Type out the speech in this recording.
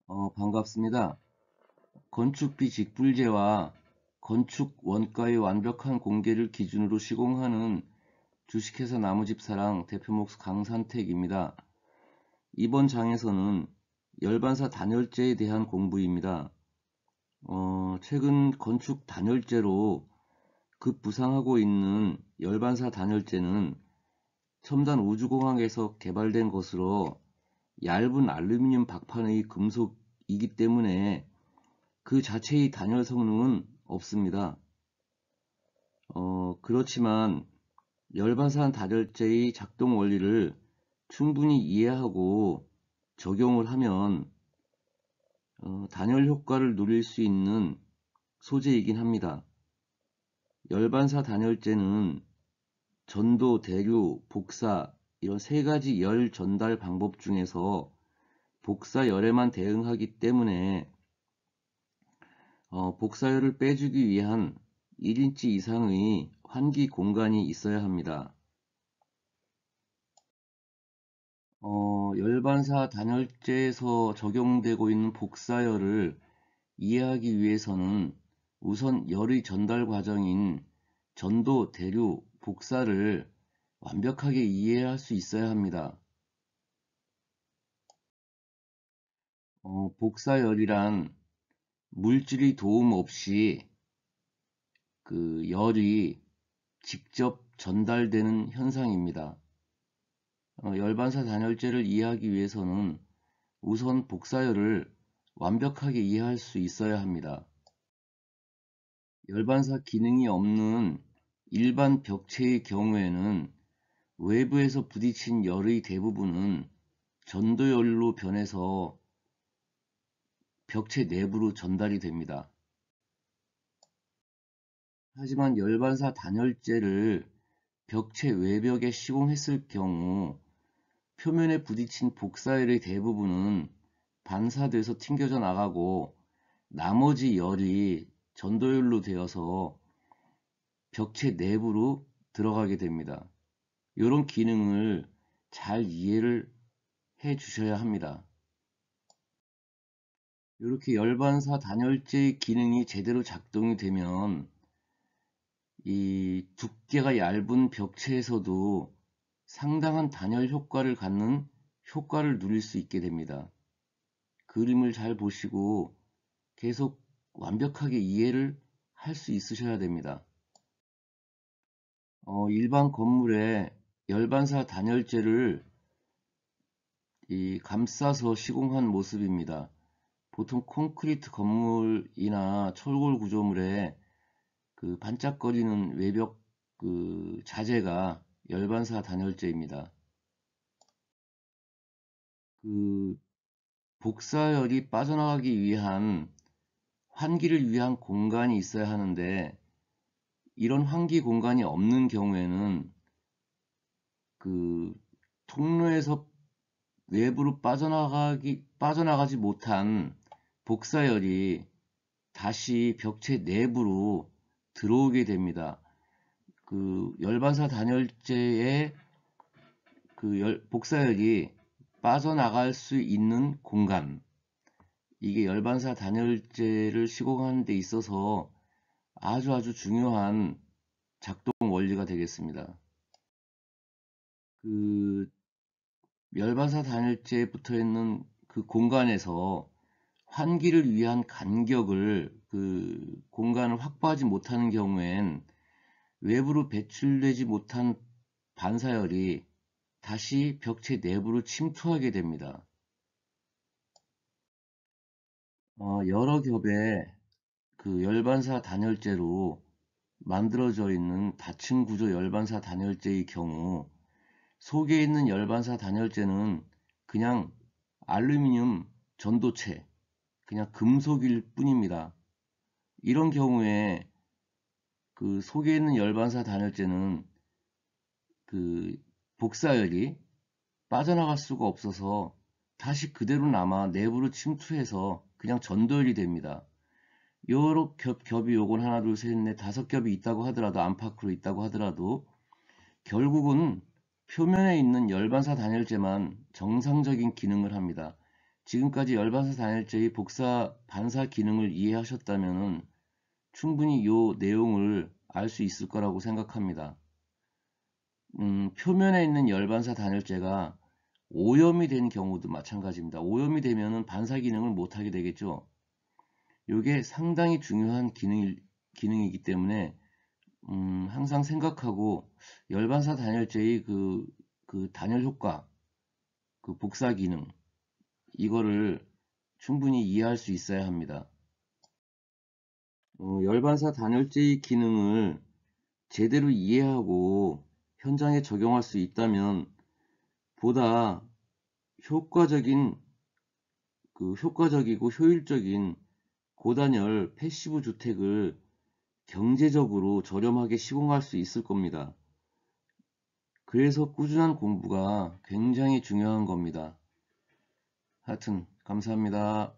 반갑습니다. 건축비 직불제와 건축 원가의 완벽한 공개를 기준으로 시공하는 주식회사 나무집사랑 대표목 강산택입니다. 이번 장에서는 열반사 단열재에 대한 공부입니다. 최근 건축 단열재로 급부상하고 있는 열반사 단열재는 첨단 우주공학에서 개발된 것으로 얇은 알루미늄 박판의 금속이기 때문에 그 자체의 단열 성능은 없습니다. 그렇지만 열반사 단열재의 작동 원리를 충분히 이해하고 적용을 하면 단열 효과를 누릴 수 있는 소재이긴 합니다. 열반사 단열재는 전도, 대류, 복사 이런 세 가지 열 전달 방법 중에서 복사열에만 대응하기 때문에 복사열을 빼주기 위한 1인치 이상의 환기 공간이 있어야 합니다. 열반사 단열재에서 적용되고 있는 복사열을 이해하기 위해서는 우선 열의 전달 과정인 전도, 대류, 복사를 완벽하게 이해할 수 있어야 합니다. 복사열이란 물질의 도움 없이 그 열이 직접 전달되는 현상입니다. 열반사 단열재를 이해하기 위해서는 우선 복사열을 완벽하게 이해할 수 있어야 합니다. 열반사 기능이 없는 일반 벽체의 경우에는 외부에서 부딪힌 열의 대부분은 전도열로 변해서 벽체 내부로 전달이 됩니다. 하지만 열반사 단열재를 벽체 외벽에 시공했을 경우 표면에 부딪힌 복사열의 대부분은 반사돼서 튕겨져 나가고 나머지 열이 전도열로 되어서 벽체 내부로 들어가게 됩니다. 이런 기능을 잘 이해를 해 주셔야 합니다. 이렇게 열반사 단열재의 기능이 제대로 작동이 되면 이 두께가 얇은 벽체에서도 상당한 단열 효과를 갖는 효과를 누릴 수 있게 됩니다. 그림을 잘 보시고 계속 완벽하게 이해를 할 수 있으셔야 됩니다. 일반 건물에 열반사 단열재를 감싸서 시공한 모습입니다. 보통 콘크리트 건물이나 철골 구조물에 그 반짝거리는 외벽 그 자재가 열반사 단열재입니다. 그 복사열이 빠져나가기 위한 환기를 위한 공간이 있어야 하는데 이런 환기 공간이 없는 경우에는 그 통로에서 외부로 빠져나가지 못한 복사열이 다시 벽체 내부로 들어오게 됩니다. 그 열반사 단열재의 그 복사열이 빠져나갈 수 있는 공간, 이게 열반사 단열재를 시공하는 데 있어서 아주 중요한 작동 원리가 되겠습니다. 그 열반사 단열재에 붙어 있는 그 공간에서 환기를 위한 간격을 그 공간을 확보하지 못하는 경우엔 외부로 배출되지 못한 반사열이 다시 벽체 내부로 침투하게 됩니다. 여러 겹의 그 열반사 단열재로 만들어져 있는 다층 구조 열반사 단열재의 경우 속에 있는 열반사 단열재는 그냥 알루미늄 전도체, 그냥 금속일 뿐입니다. 이런 경우에 그 속에 있는 열반사 단열재는 그 복사열이 빠져나갈 수가 없어서 다시 그대로 남아 내부로 침투해서 그냥 전도열이 됩니다. 여러 겹이 요건 하나 둘 셋 넷 다섯 겹이 있다고 하더라도 안팎으로 있다고 하더라도 결국은 표면에 있는 열반사 단열재만 정상적인 기능을 합니다. 지금까지 열반사 단열재의 복사 반사 기능을 이해하셨다면 충분히 이 내용을 알 수 있을 거라고 생각합니다. 표면에 있는 열반사 단열재가 오염이 된 경우도 마찬가지입니다. 오염이 되면은 반사 기능을 못하게 되겠죠. 이게 상당히 중요한 기능이기 때문에 항상 생각하고 열반사 단열재의 그 단열 효과, 그 복사 기능 이거를 충분히 이해할 수 있어야 합니다. 열반사 단열재의 기능을 제대로 이해하고 현장에 적용할 수 있다면 보다 효과적이고 효율적인 고단열 패시브 주택을 경제적으로 저렴하게 시공할 수 있을 겁니다. 그래서 꾸준한 공부가 굉장히 중요한 겁니다. 하여튼 감사합니다.